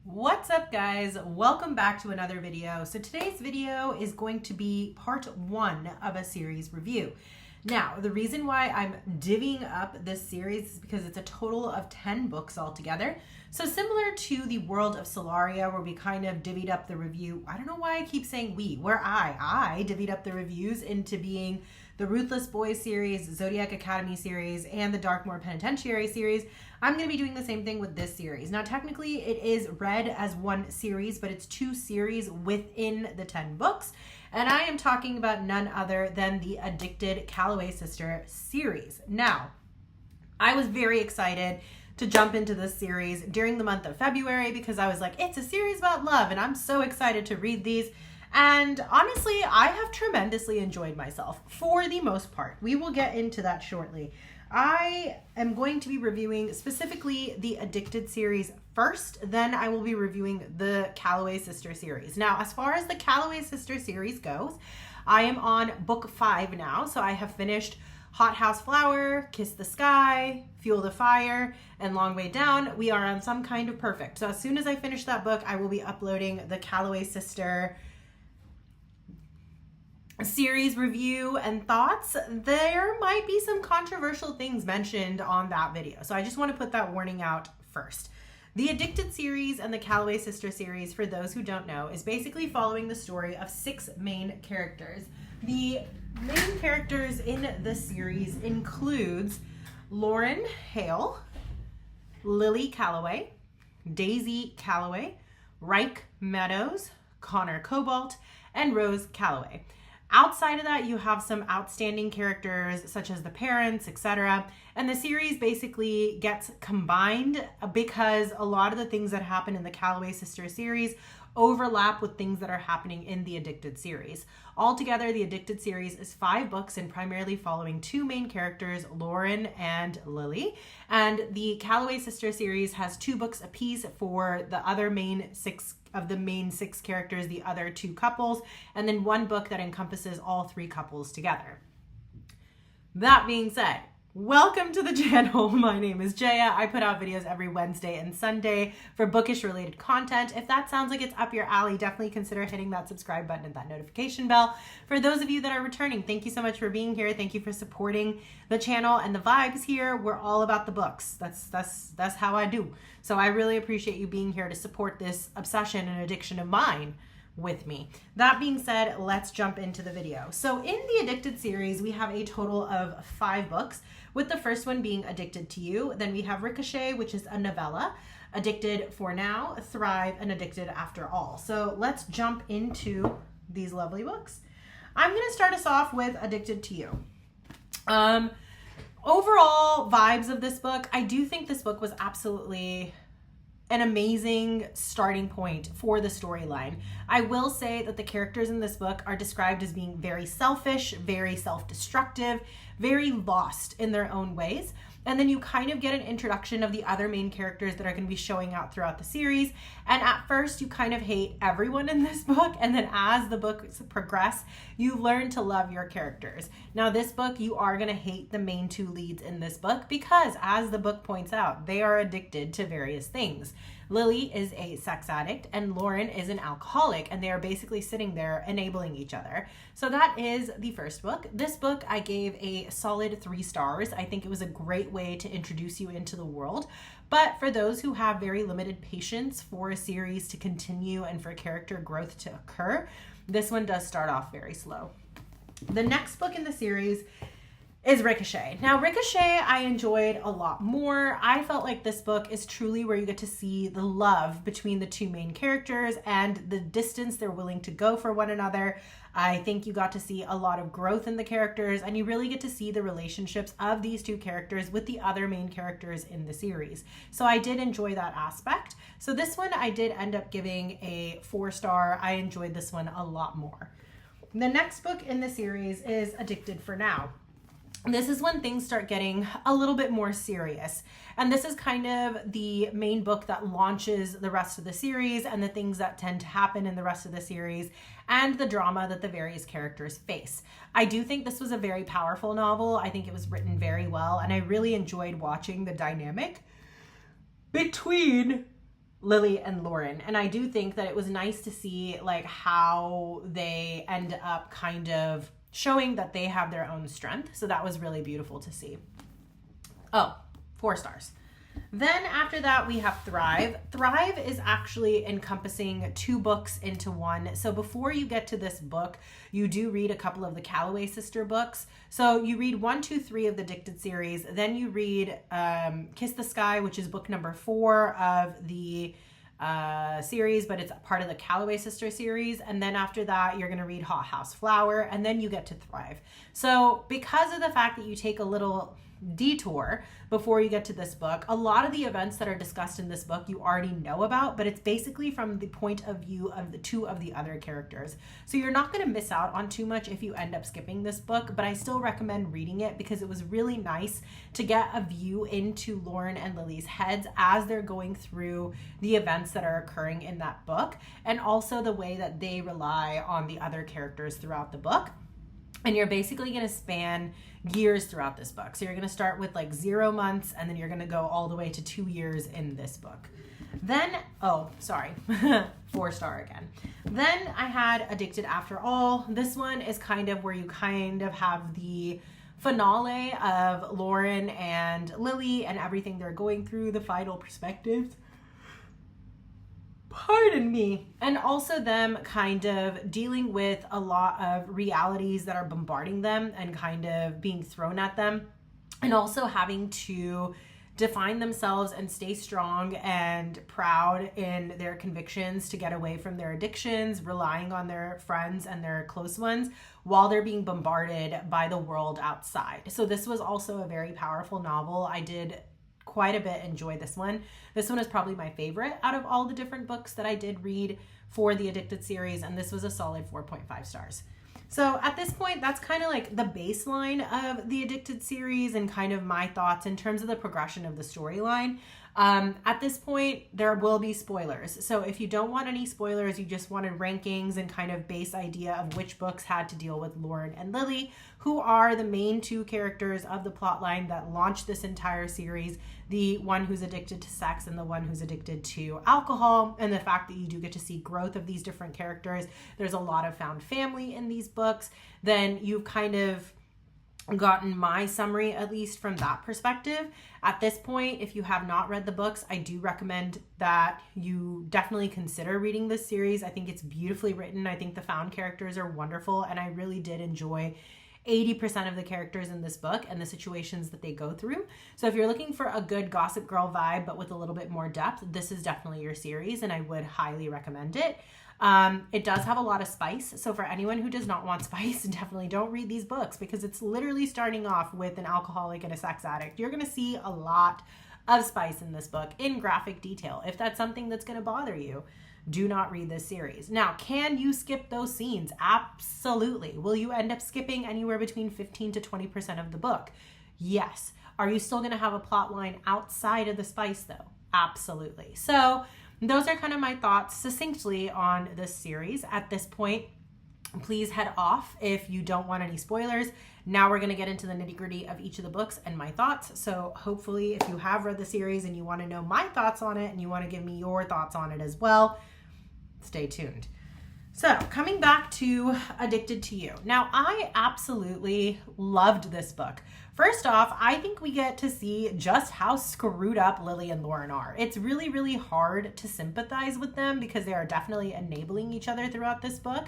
What's up, guys? Welcome back to another video. So today's video is going to be part one of a series review. Now, the reason why I'm divvying up this series is because it's a total of 10 books altogether. So similar to the World of Solaria, where we kind of divvied up the review. I don't know why I keep saying we, where I divvied up the reviews into being the Ruthless Boys series, Zodiac Academy series, and the Darkmoor Penitentiary series. I'm going to be doing the same thing with this series. Now, technically, it is read as one series, but it's two series within the 10 books. And I am talking about none other than the Addicted Calloway Sister series. Now, I was very excited to jump into this series during the month of February because I was like, it's a series about love, and I'm so excited to read these. And honestly, I have tremendously enjoyed myself for the most part. We will get into that shortly. I am going to be reviewing specifically the Addicted series first, then I will be reviewing the Calloway Sister series. Now, as far as the Calloway Sister series goes, I am on book 5 now, so I have finished Hothouse Flower, Kiss the Sky, Fuel the Fire, and Long Way Down. We are on Some Kind of Perfect. So as soon as I finish that book, I will be uploading the Calloway Sister series review and thoughts. There might be some controversial things mentioned on that video, so I just want to put that warning out first. The Addicted series and the Calloway Sister series, for those who don't know, is basically following the story of 6 main characters. The main characters in this series includes Lauren Hale, Lily Calloway, Daisy Calloway, Reich Meadows, Connor Cobalt, and Rose Calloway. Outside of that, you have some outstanding characters such as the parents, etc. And the series basically gets combined because a lot of the things that happen in the Calloway Sister series overlap with things that are happening in the Addicted series. Altogether, the Addicted series is 5 books and primarily following 2 main characters, Lauren and Lily. And the Calloway Sister series has 2 books apiece for the other main 6 characters, the other 2 couples, and then 1 book that encompasses all 3 couples together. That being said, welcome to the channel. My name is Jaya. I put out videos every Wednesday and Sunday for bookish related content. If that sounds like it's up your alley, definitely consider hitting that subscribe button and that notification bell. For those of you that are returning, thank you so much for being here. Thank you for supporting the channel and the vibes here. We're all about the books. That's how I do. So I really appreciate you being here to support this obsession and addiction of mine with me. That being said, let's jump into the video. So in the Addicted series, we have a total of 5 books, with the first one being Addicted to You. Then we have Ricochet, which is a novella, Addicted for Now, Thrive, and Addicted After All. So let's jump into these lovely books. I'm going to start us off with Addicted to You. Overall vibes of this book, I do think this book was absolutely an amazing starting point for the storyline. I will say that the characters in this book are described as being very selfish, very self-destructive, very lost in their own ways. And then you kind of get an introduction of the other main characters that are going to be showing out throughout the series. And at first, you kind of hate everyone in this book. And then as the books progress, you learn to love your characters. Now, this book, you are going to hate the main 2 leads in this book because, as the book points out, they are addicted to various things. Lily is a sex addict and Lauren is an alcoholic, and they are basically sitting there enabling each other. So that is the first book. This book I gave a solid 3 stars. I think it was a great way to introduce you into the world. But for those who have very limited patience for a series to continue and for character growth to occur, this one does start off very slow. The next book in the series is Ricochet. Now, Ricochet I enjoyed a lot more. I felt like this book is truly where you get to see the love between the 2 main characters and the distance they're willing to go for one another. I think you got to see a lot of growth in the characters, and you really get to see the relationships of these 2 characters with the other main characters in the series. So I did enjoy that aspect. So this one I did end up giving a 4-star. I enjoyed this one a lot more. The next book in the series is Addicted for Now. This is when things start getting a little bit more serious. And this is kind of the main book that launches the rest of the series and the things that tend to happen in the rest of the series and the drama that the various characters face. I do think this was a very powerful novel. I think it was written very well, and I really enjoyed watching the dynamic between Lily and Lauren. And I do think that it was nice to see like how they end up kind of showing that they have their own strength. So that was really beautiful to see. Oh, 4 stars. Then after that, we have Thrive. Thrive is actually encompassing 2 books into one. So before you get to this book, you do read a couple of the Calloway sister books. So you read 1, 2, 3 of the Addicted series. Then you read Kiss the Sky, which is book number 4 of the series, but it's part of the Calloway sister series. And then after that, you're going to read Hot House Flower, and then you get to Thrive. So because of the fact that you take a little detour before you get to this book, a lot of the events that are discussed in this book you already know about, but it's basically from the point of view of the 2 of the other characters. So you're not going to miss out on too much if you end up skipping this book, but I still recommend reading it because it was really nice to get a view into Lauren and Lily's heads as they're going through the events that are occurring in that book, and also the way that they rely on the other characters throughout the book. And you're basically going to span years throughout this book. So you're going to start with like 0 months, and then you're going to go all the way to 2 years in this book. Then, 4 star again. Then I had Addicted After All. This one is kind of where you kind of have the finale of Lauren and Lily and everything they're going through, the final perspectives. Pardon me. And also them kind of dealing with a lot of realities that are bombarding them and kind of being thrown at them, and also having to define themselves and stay strong and proud in their convictions to get away from their addictions, relying on their friends and their close ones while they're being bombarded by the world outside. So this was also a very powerful novel. I did quite a bit enjoy this one. This one is probably my favorite out of all the different books that I did read for the Addicted series, and this was a solid 4.5 stars. So at this point, that's kind of like the baseline of the Addicted series and kind of my thoughts in terms of the progression of the storyline. At this point, there will be spoilers. So if you don't want any spoilers, you just wanted rankings and kind of base idea of which books had to deal with Lauren and Lily, who are the main 2 characters of the plotline that launched this entire series, the one who's addicted to sex and the one who's addicted to alcohol, and the fact that you do get to see growth of these different characters. There's a lot of found family in these books. Then you've kind of gotten my summary, at least from that perspective. At this point, if you have not read the books, I do recommend that you definitely consider reading this series. I think it's beautifully written. I think the found characters are wonderful, and I really did enjoy 80% of the characters in this book and the situations that they go through. So if you're looking for a good Gossip Girl vibe, but with a little bit more depth, this is definitely your series, and I would highly recommend it. It does have a lot of spice. So for anyone who does not want spice, definitely don't read these books, because it's literally starting off with an alcoholic and a sex addict. You're going to see a lot of spice in this book in graphic detail. If that's something that's going to bother you, do not read this series. Now, can you skip those scenes? Absolutely. Will you end up skipping anywhere between 15 to 20% of the book? Yes. Are you still going to have a plot line outside of the spice though? Absolutely. So those are kind of my thoughts succinctly on this series. At this point, please head off if you don't want any spoilers. Now we're going to get into the nitty-gritty of each of the books and my thoughts. So hopefully if you have read the series and you want to know my thoughts on it and you want to give me your thoughts on it as well, stay tuned. So coming back to Addicted to You. Now, I absolutely loved this book. First off, I think we get to see just how screwed up Lily and Lauren are. It's really, really hard to sympathize with them because they are definitely enabling each other throughout this book.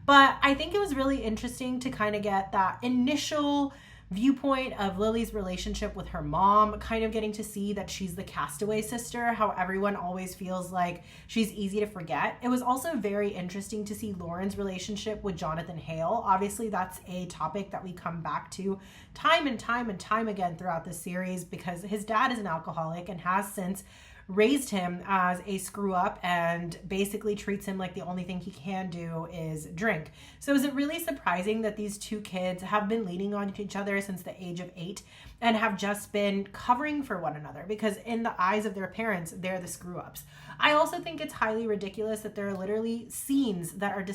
But I think it was really interesting to kind of get that initial viewpoint of Lily's relationship with her mom, kind of getting to see that she's the castaway sister, how everyone always feels like she's easy to forget. It was also very interesting to see Lauren's relationship with Jonathan Hale. Obviously, that's a topic that we come back to time and time and time again throughout this series, because his dad is an alcoholic and has since raised him as a screw up and basically treats him like the only thing he can do is drink. So is it really surprising that these 2 kids have been leaning on each other since the age of 8 and have just been covering for one another? Because in the eyes of their parents, they're the screw ups. I also think it's highly ridiculous that there are literally scenes that are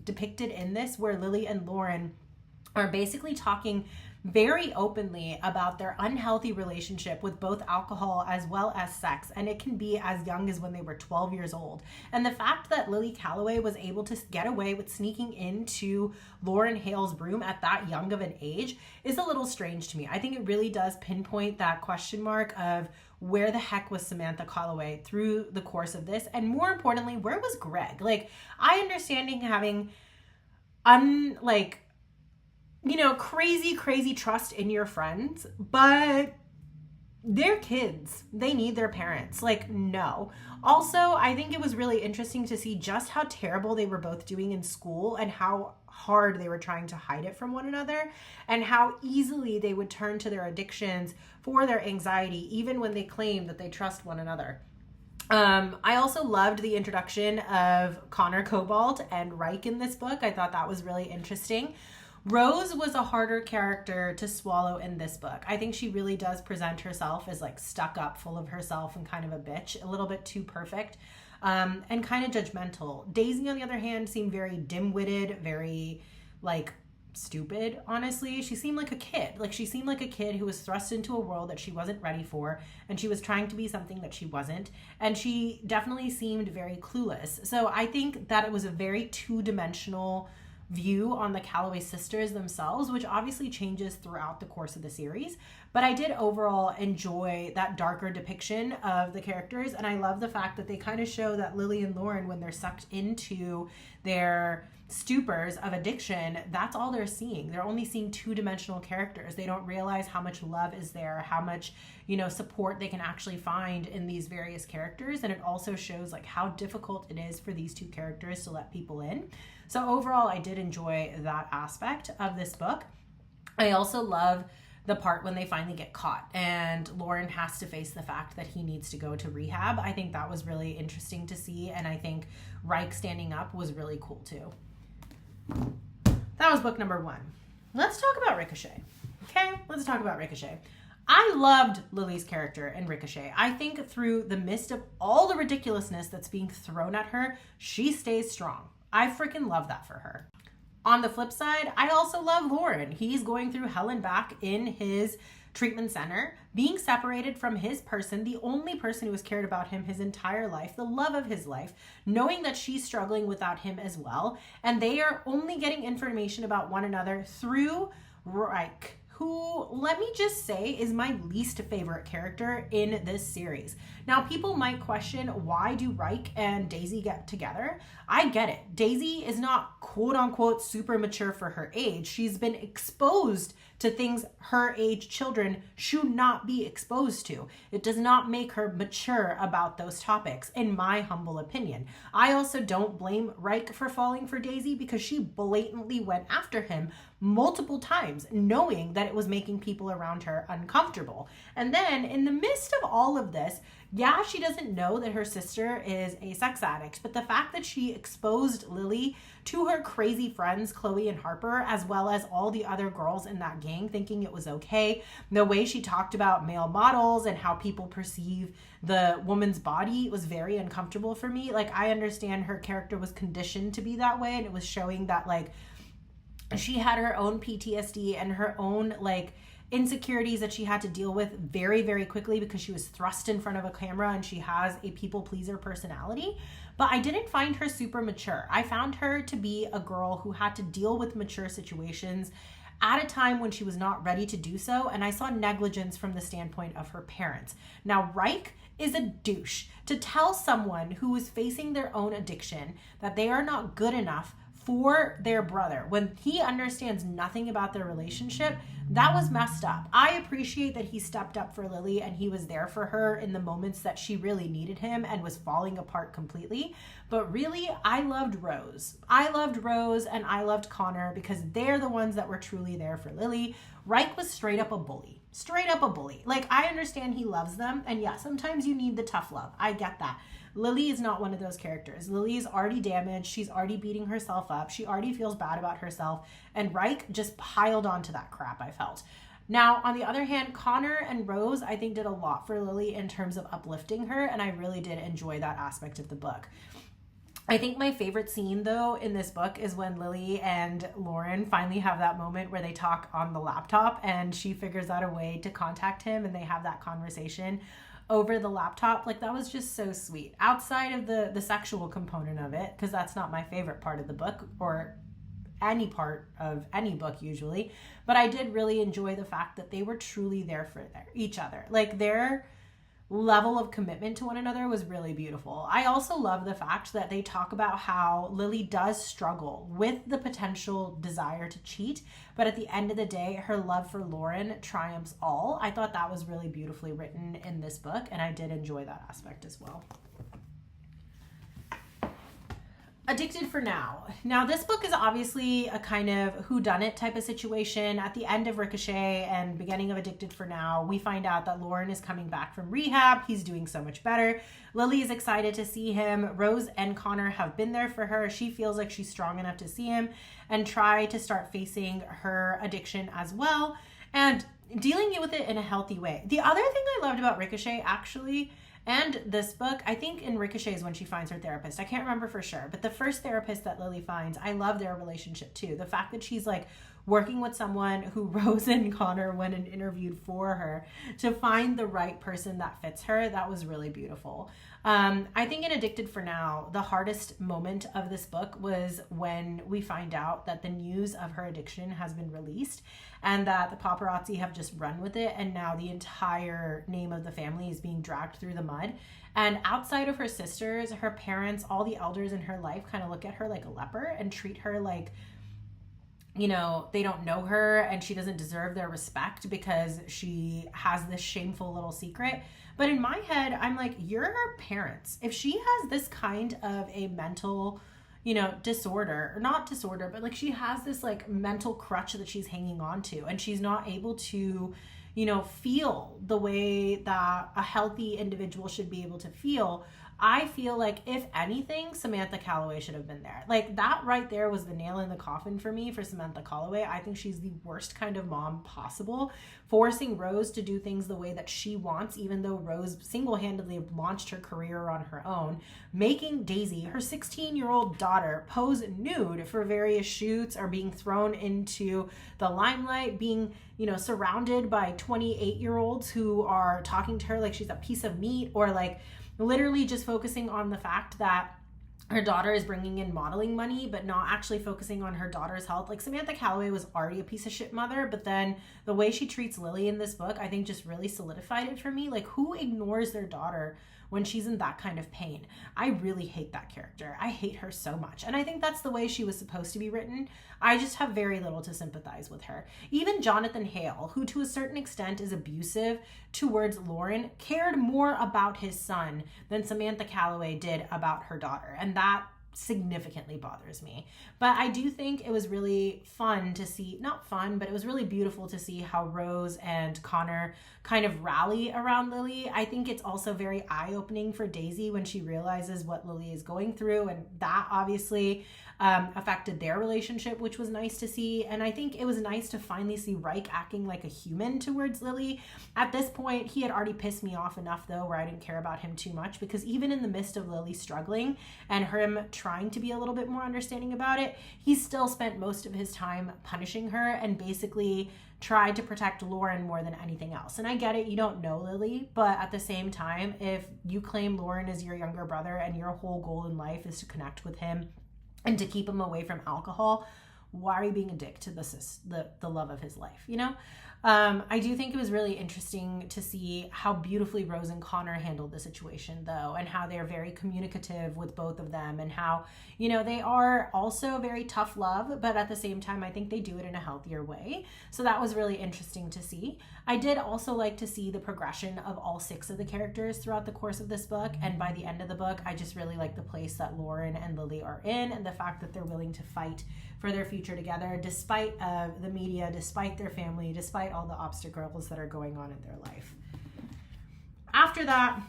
depicted in this where Lily and Lauren are basically talking very openly about their unhealthy relationship with both alcohol as well as sex, and it can be as young as when they were 12 years old. And the fact that Lily Calloway was able to get away with sneaking into Lauryn Hill's room at that young of an age is a little strange to me. I think it really does pinpoint that question mark of where the heck was Samantha Calloway through the course of this, and more importantly, where was Greg? Like, I understand having crazy trust in your friends, but they're kids. They need their parents. Like, no. Also, I think it was really interesting to see just how terrible they were both doing in school and how hard they were trying to hide it from one another, and how easily they would turn to their addictions for their anxiety, even when they claim that they trust one another. I also loved the introduction of Connor Cobalt and Reich in this book. I thought that was really interesting. Rose was a harder character to swallow in this book. I think she really does present herself as like stuck up, full of herself, and kind of a bitch, a little bit too perfect, and kind of judgmental. Daisy, on the other hand, seemed very dim-witted, very like stupid, honestly. She seemed like a kid. Like, she seemed like a kid who was thrust into a world that she wasn't ready for, and she was trying to be something that she wasn't, and she definitely seemed very clueless. So I think that it was a very two-dimensional view on the Calloway sisters themselves, which obviously changes throughout the course of the series. But I did overall enjoy that darker depiction of the characters, and I love the fact that they kind of show that Lily and Lauren, when they're sucked into their stupors of addiction, that's all they're seeing. They're only seeing two-dimensional characters. They don't realize how much love is there, how much, support they can actually find in these various characters. And it also shows like how difficult it is for these two characters to let people in. So overall, I did enjoy that aspect of this book. I also love the part when they finally get caught and Lauren has to face the fact that he needs to go to rehab. I think that was really interesting to see, and I think Reich standing up was really cool too. That was book number 1. Let's talk about Ricochet. Okay, let's talk about Ricochet. I loved Lily's character in Ricochet. I think through the midst of all the ridiculousness that's being thrown at her, she stays strong. I freaking love that for her. On the flip side, I also love Lauren. He's going through hell and back in his treatment center, being separated from his person, the only person who has cared about him his entire life, the love of his life, knowing that she's struggling without him as well. And they are only getting information about one another through Reich, who, let me just say, is my least favorite character in this series. Now, people might question, why do Reich and Daisy get together? I get it. Daisy is not quote-unquote super mature for her age. She's been exposed to things her age children should not be exposed to. It does not make her mature about those topics, in my humble opinion. I also don't blame Reich for falling for Daisy, because she blatantly went after him multiple times, knowing that it was making people around her uncomfortable. And then in the midst of all of this, yeah, she doesn't know that her sister is a sex addict, but the fact that she exposed Lily to her crazy friends, Chloe and Harper, as well as all the other girls in that gang, thinking it was okay, the way she talked about male models and how people perceive the woman's body was very uncomfortable for me. Like, I understand her character was conditioned to be that way, and it was showing that, like, she had her own PTSD and her own, like, insecurities that she had to deal with very, very quickly because she was thrust in front of a camera and she has a people pleaser personality. But I didn't find her super mature. I found her to be a girl who had to deal with mature situations at a time when she was not ready to do so, and I saw negligence from the standpoint of her parents. Now, Reich is a douche. To tell someone who is facing their own addiction that they are not good enough for their brother when he understands nothing about their relationship, that was messed up. I appreciate that he stepped up for Lily and he was there for her in the moments that she really needed him and was falling apart completely. But really, I loved Rose. I loved Rose and I loved Connor because they're the ones that were truly there for Lily. Reich was straight up a bully. Straight up a bully. Like, I understand he loves them, and yeah, sometimes you need the tough love. I get that. Lily is not one of those characters. Lily is already damaged. She's already beating herself up. She already feels bad about herself. And Reich just piled onto that crap, I felt. Now, on the other hand, Connor and Rose, I think, did a lot for Lily in terms of uplifting her. And I really did enjoy that aspect of the book. I think my favorite scene, though, in this book is when Lily and Lauren finally have that moment where they talk on the laptop and she figures out a way to contact him and they have that conversation over the laptop. Like, that was just so sweet. Outside of the sexual component of it, because that's not my favorite part of the book or any part of any book usually, but I did really enjoy the fact that they were truly there for each other. Like, their level of commitment to one another was really beautiful. I also love the fact that they talk about how Lily does struggle with the potential desire to cheat, but at the end of the day, her love for Lauren triumphs all. I thought that was really beautifully written in this book, and I did enjoy that aspect as well. Addicted for Now. Now, this book is obviously a kind of whodunit type of situation. At the end of Ricochet and beginning of Addicted for Now, we find out that Lauren is coming back from rehab. He's doing so much better. Lily is excited to see him. Rose and Connor have been there for her. She feels like she's strong enough to see him and try to start facing her addiction as well and dealing with it in a healthy way. The other thing I loved about Ricochet, actually, and this book, I think in Ricochet is when she finds her therapist. I can't remember for sure, but the first therapist that Lily finds, I love their relationship too. The fact that she's like working with someone who Rose and Connor went and interviewed for her to find the right person that fits her, that was really beautiful. I think in Addicted for Now, the hardest moment of this book was when we find out that the news of her addiction has been released and that the paparazzi have just run with it, and now the entire name of the family is being dragged through the mud. And outside of her sisters, her parents, all the elders in her life kind of look at her like a leper and treat her like, you know, they don't know her and she doesn't deserve their respect because she has this shameful little secret. But in my head, I'm like, you're her parents. If she has this kind of a mental, you know, disorder, or not disorder, but like she has this like mental crutch that she's hanging on to and she's not able to, you know, feel the way that a healthy individual should be able to feel. I feel like, if anything, Samantha Calloway should have been there. Like, that right there was the nail in the coffin for me for Samantha Calloway. I think she's the worst kind of mom possible, forcing Rose to do things the way that she wants, even though Rose single-handedly launched her career on her own, making Daisy, her 16-year-old daughter, pose nude for various shoots or being thrown into the limelight, being, you know, surrounded by 28-year-olds who are talking to her like she's a piece of meat, or like literally just focusing on the fact that her daughter is bringing in modeling money, but not actually focusing on her daughter's health. Like, Samantha Calloway was already a piece of shit mother, but then the way she treats Lily in this book, I think just really solidified it for me. Like, who ignores their daughter when she's in that kind of pain? I really hate that character. I hate her so much. And I think that's the way she was supposed to be written. I just have very little to sympathize with her. Even Jonathan Hale, who to a certain extent is abusive towards Lauren, cared more about his son than Samantha Calloway did about her daughter. And that significantly bothers me. But I do think it was really fun to see, not fun, but it was really beautiful to see how Rose and Connor kind of rally around Lily. I think it's also very eye-opening for Daisy when she realizes what Lily is going through, and that obviously affected their relationship, which was nice to see. And I think it was nice to finally see Reich acting like a human towards Lily. At this point, he had already pissed me off enough, though, where I didn't care about him too much, because even in the midst of Lily struggling and him trying to be a little bit more understanding about it, he still spent most of his time punishing her and basically tried to protect Lauren more than anything else. And I get it, you don't know Lily, but at the same time, if you claim Lauren as your younger brother and your whole goal in life is to connect with him and to keep him away from alcohol, why are you being a dick to the love of his life, you know? I do think it was really interesting to see how beautifully Rose and Connor handled the situation, though, and how they're very communicative with both of them, and how, you know, they are also very tough love, but at the same time, I think they do it in a healthier way. So that was really interesting to see. I did also like to see the progression of all 6 of the characters throughout the course of this book, and by the end of the book, I just really like the place that Lauren and Lily are in, and the fact that they're willing to fight for their future together, despite the media, despite their family, despite all the obstacles that are going on in their life. After that,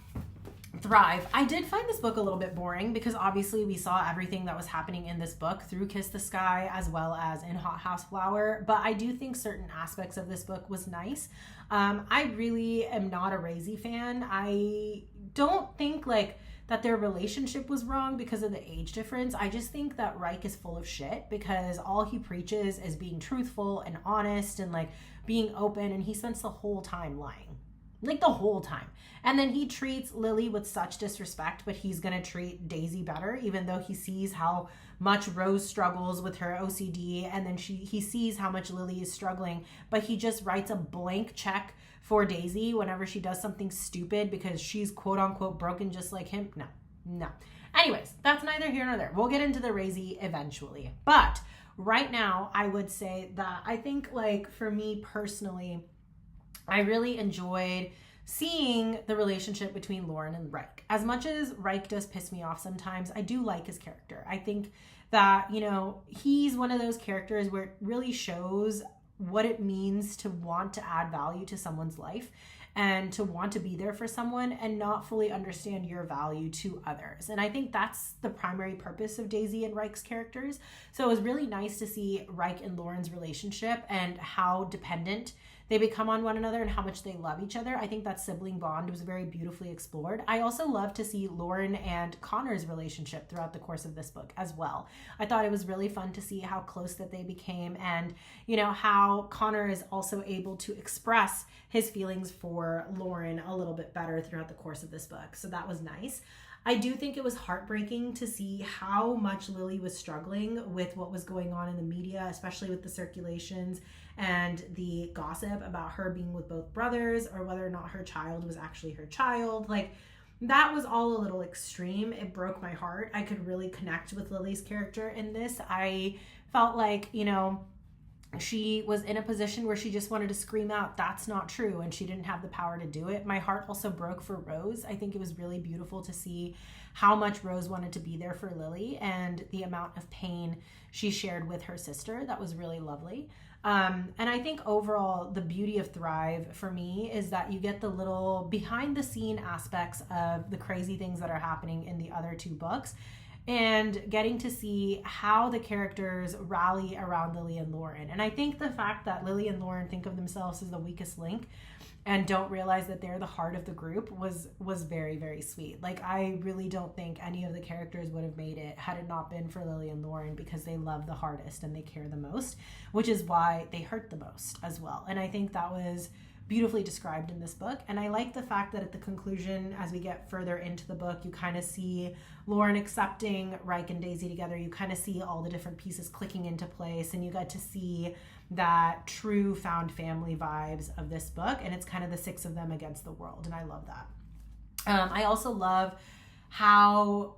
Thrive. I did find this book a little bit boring because obviously we saw everything that was happening in this book through Kiss the Sky as well as in Hot House Flower, but I do think certain aspects of this book was nice. I really am not a Razy fan. I don't think like that their relationship was wrong because of the age difference. I just think that Reich is full of shit because all he preaches is being truthful and honest and like being open, and he spends the whole time lying. Like the whole time. And then he treats Lily with such disrespect, but he's gonna treat Daisy better, even though he sees how much Rose struggles with her OCD, and then he sees how much Lily is struggling, but he just writes a blank check for Daisy whenever she does something stupid because she's quote unquote broken just like him. No. Anyways, that's neither here nor there. We'll get into the Razy eventually. But right now, I would say that I think, like, for me personally, I really enjoyed seeing the relationship between Lauren and Reich. As much as Reich does piss me off sometimes, I do like his character. I think that, you know, he's one of those characters where it really shows what it means to want to add value to someone's life and to want to be there for someone and not fully understand your value to others. And I think that's the primary purpose of Daisy and Reich's characters. So it was really nice to see Reich and Lauren's relationship and how dependent they become on one another and how much they love each other. I think that sibling bond was very beautifully explored. I also love to see Lauren and Connor's relationship throughout the course of this book as well. I thought it was really fun to see how close that they became, and, you know, how Connor is also able to express his feelings for Lauren a little bit better throughout the course of this book. So that was nice. I do think it was heartbreaking to see how much Lily was struggling with what was going on in the media, especially with the circulations and the gossip about her being with both brothers, or whether or not her child was actually her child. Like, that was all a little extreme. It broke my heart. I could really connect with Lily's character in this. I felt like, you know, she was in a position where she just wanted to scream out, "That's not true," and she didn't have the power to do it. My heart also broke for Rose. I think it was really beautiful to see how much Rose wanted to be there for Lily and the amount of pain she shared with her sister. That was really lovely. And I think overall, the beauty of Thrive for me is that you get the little behind the scene aspects of the crazy things that are happening in the other two books, and getting to see how the characters rally around Lily and Lauren. And I think the fact that Lily and Lauren think of themselves as the weakest link and don't realize that they're the heart of the group was very, very sweet. Like, I really don't think any of the characters would have made it had it not been for Lily and Lauren, because they love the hardest and they care the most, which is why they hurt the most as well. And I think that was beautifully described in this book. And I like the fact that at the conclusion, as we get further into the book, you kind of see Lauren accepting Reich and Daisy together. You kind of see all the different pieces clicking into place, and you get to see that true found family vibes of this book. And it's kind of the six of them against the world. And I love that. I also love how,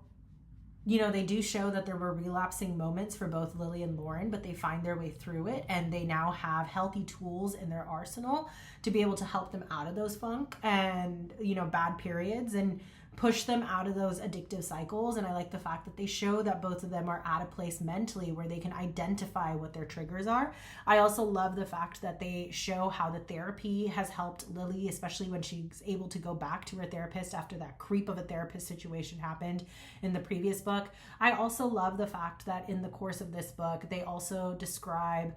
you know, they do show that there were relapsing moments for both Lily and Lauren, but they find their way through it, and they now have healthy tools in their arsenal to be able to help them out of those funk and, you know, bad periods, and push them out of those addictive cycles. And I like the fact that they show that both of them are at a place mentally where they can identify what their triggers are. I also love the fact that they show how the therapy has helped Lily, especially when she's able to go back to her therapist after that creep of a therapist situation happened in the previous book. I also love the fact that in the course of this book, they also describe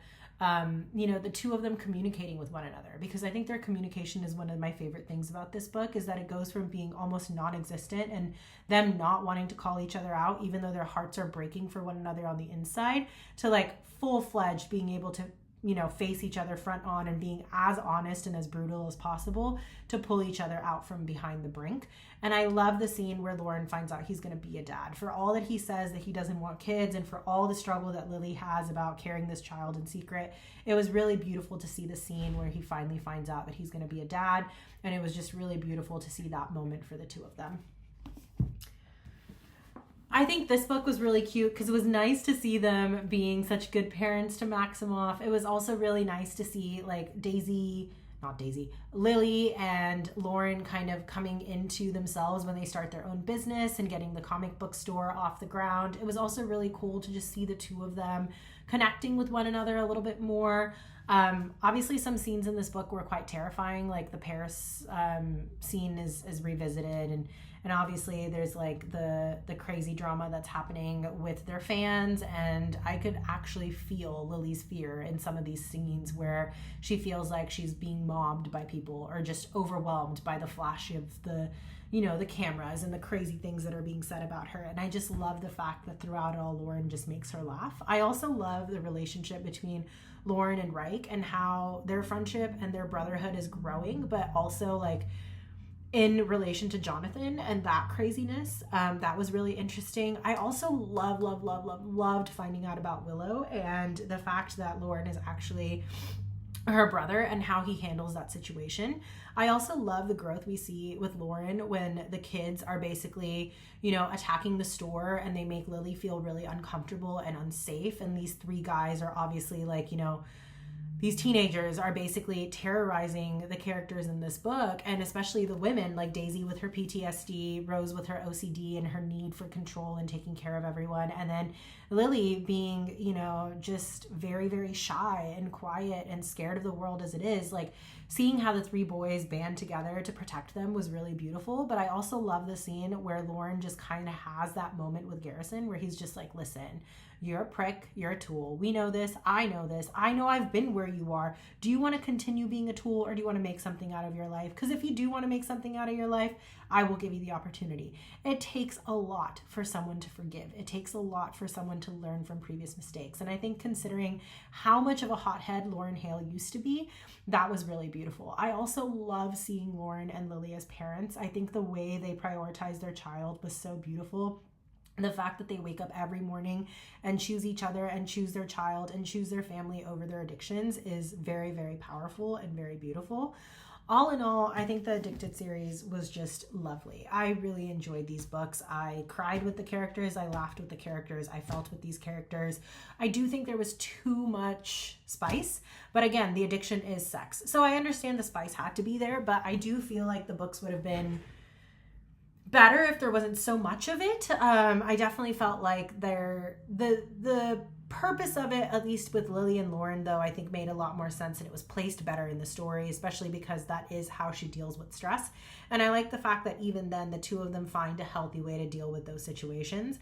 you know, the two of them communicating with one another, because I think their communication is one of my favorite things about this book, is that it goes from being almost non-existent and them not wanting to call each other out, even though their hearts are breaking for one another on the inside, to like full-fledged being able to, you know, face each other front on and being as honest and as brutal as possible to pull each other out from behind the brink. And I love the scene where Lauren finds out he's going to be a dad. For all that he says that he doesn't want kids, and for all the struggle that Lily has about carrying this child in secret, it was really beautiful to see the scene where he finally finds out that he's going to be a dad. And it was just really beautiful to see that moment for the two of them. I think this book was really cute because it was nice to see them being such good parents to Maximoff. It was also really nice to see like Lily and Lauren kind of coming into themselves when they start their own business and getting the comic book store off the ground. It was also really cool to just see the two of them connecting with one another a little bit more. Obviously some scenes in this book were quite terrifying, like the Paris scene is revisited, and obviously there's like the crazy drama that's happening with their fans, and I could actually feel Lily's fear in some of these scenes where she feels like she's being mobbed by people or just overwhelmed by the flash of the, you know, the cameras and the crazy things that are being said about her. And I just love the fact that throughout it all, Lauren just makes her laugh. I also love the relationship between Lauren and Reich and how their friendship and their brotherhood is growing, but also like in relation to Jonathan and that craziness. That was really interesting. I also loved finding out about Willow and the fact that Lauren is actually her brother and how he handles that situation. I also love the growth we see with Lauren when the kids are basically, you know, attacking the store and they make Lily feel really uncomfortable and unsafe. And these three guys are obviously like, you know, these teenagers are basically terrorizing the characters in this book, and especially the women, like Daisy with her PTSD, Rose with her OCD and her need for control and taking care of everyone, and then Lily being, you know, just very, very shy and quiet and scared of the world as it is. Like, seeing how the three boys band together to protect them was really beautiful. But I also love the scene where Lauren just kind of has that moment with Garrison where he's just like, listen, you're a prick, you're a tool. We know this. I know I've been where you are. Do you want to continue being a tool, or do you want to make something out of your life? Because if you do want to make something out of your life, I will give you the opportunity. It takes a lot for someone to forgive. It takes a lot for someone to learn from previous mistakes. And I think considering how much of a hothead Lauren Hale used to be, that was really beautiful. I also love seeing Lauren and Lily as parents. I think the way they prioritized their child was so beautiful. The fact that they wake up every morning and choose each other and choose their child and choose their family over their addictions is very, very powerful and very beautiful. All in all, I think the Addicted series was just lovely. I really enjoyed these books. I cried with the characters. I laughed with the characters. I felt with these characters. I do think there was too much spice, but again, the addiction is sex. So I understand the spice had to be there, but I do feel like the books would have been better if there wasn't so much of it. I definitely felt like the purpose of it, at least with Lily and Lauren, though, I think made a lot more sense and it was placed better in the story, especially because that is how she deals with stress. And I like the fact that even then the two of them find a healthy way to deal with those situations.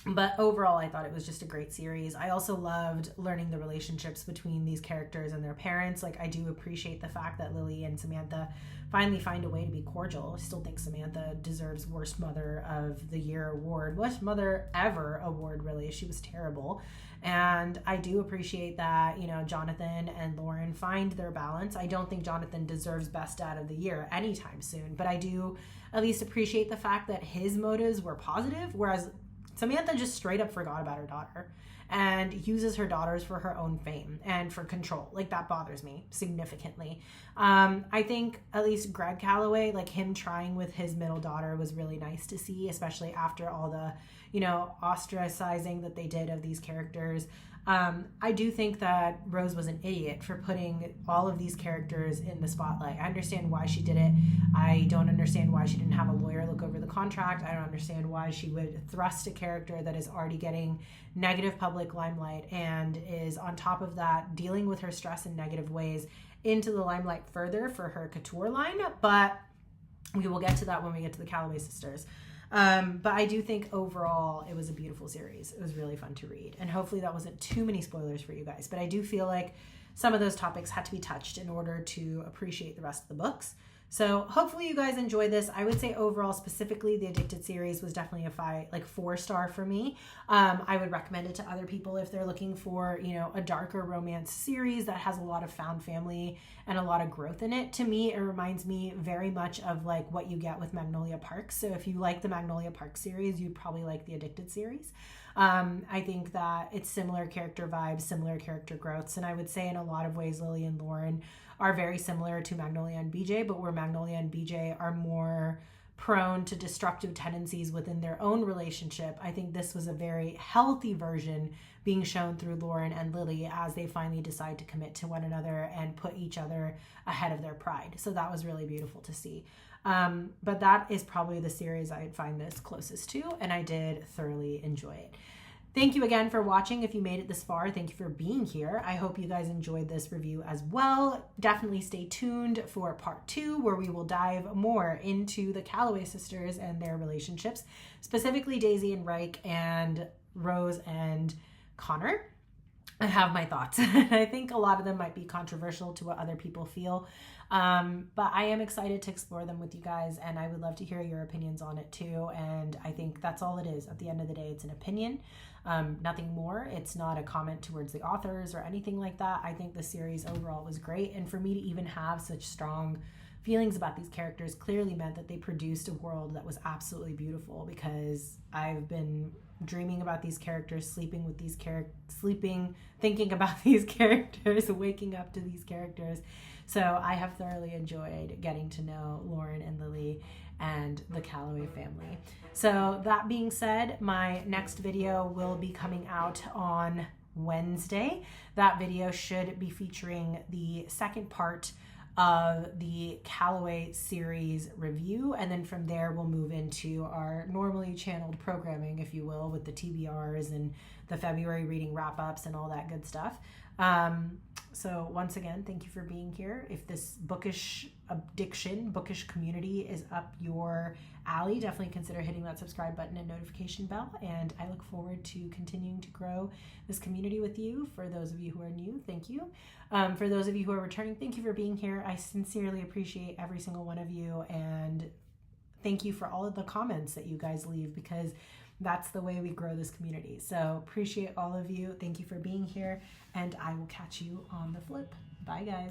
But overall, I thought it was just a great series. I also loved learning the relationships between these characters and their parents. Like, I do appreciate the fact that Lily and Samantha finally find a way to be cordial. I still think Samantha deserves Worst Mother of the Year award. Worst Mother ever award, really. She was terrible. And I do appreciate that, you know, Jonathan and Lauren find their balance. I don't think Jonathan deserves Best Dad of the Year anytime soon, but I do at least appreciate the fact that his motives were positive, whereas Samantha just straight up forgot about her daughter and uses her daughters for her own fame and for control. Like, that bothers me significantly. I think at least Greg Calloway, like him trying with his middle daughter was really nice to see, especially after all the, you know, ostracizing that they did of these characters. I do think that Rose was an idiot for putting all of these characters in the spotlight. I understand why she did it. I don't understand why she didn't have a lawyer look over the contract. I don't understand why she would thrust a character that is already getting negative public limelight and is on top of that dealing with her stress in negative ways into the limelight further for her couture line. But we will get to that when we get to the Calloway sisters. But I do think overall it was a beautiful series. It was really fun to read, and hopefully that wasn't too many spoilers for you guys, but I do feel like some of those topics had to be touched in order to appreciate the rest of the books. So hopefully you guys enjoyed this. I would say overall, specifically, the Addicted series was definitely a 4-star for me. I would recommend it to other people if they're looking for, you know, a darker romance series that has a lot of found family and a lot of growth in it. To me, it reminds me very much of like what you get with Magnolia Park. So if you like the Magnolia Park series, you'd probably like the Addicted series. I think that it's similar character vibes, similar character growths, and I would say in a lot of ways Lily and Lauren are very similar to Magnolia and BJ, but where Magnolia and BJ are more prone to destructive tendencies within their own relationship, I think this was a very healthy version being shown through Lauren and Lily as they finally decide to commit to one another and put each other ahead of their pride. So that was really beautiful to see. But that is probably the series I'd find this closest to, and I did thoroughly enjoy it. Thank you again for watching. If you made it this far, thank you for being here. I hope you guys enjoyed this review as well. Definitely stay tuned for part 2, where we will dive more into the Calloway sisters and their relationships, specifically Daisy and Reich and Rose and Connor. I have my thoughts. I think a lot of them might be controversial to what other people feel. But I am excited to explore them with you guys, and I would love to hear your opinions on it too. And I think that's all it is. At the end of the day, it's an opinion, nothing more. It's not a comment towards the authors or anything like that. I think the series overall was great. And for me to even have such strong feelings about these characters clearly meant that they produced a world that was absolutely beautiful, because I've been dreaming about these characters, sleeping with these thinking about these characters, waking up to these characters. So I have thoroughly enjoyed getting to know Lauren and Lily and the Calloway family. So that being said, my next video will be coming out on Wednesday. That video should be featuring the second part of the Calloway series review, and then from there we'll move into our normally channeled programming, if you will, with the TBRs and the February reading wrap-ups and all that good stuff. So once again, thank you for being here. If this bookish community is up your alley, definitely consider hitting that subscribe button and notification bell. And I look forward to continuing to grow this community with you. For those of you who are new, thank you. For those of you who are returning, thank you for being here. I sincerely appreciate every single one of you. And thank you for all of the comments that you guys leave, because that's the way we grow this community. So appreciate all of you. Thank you for being here, and I will catch you on the flip. Bye, guys.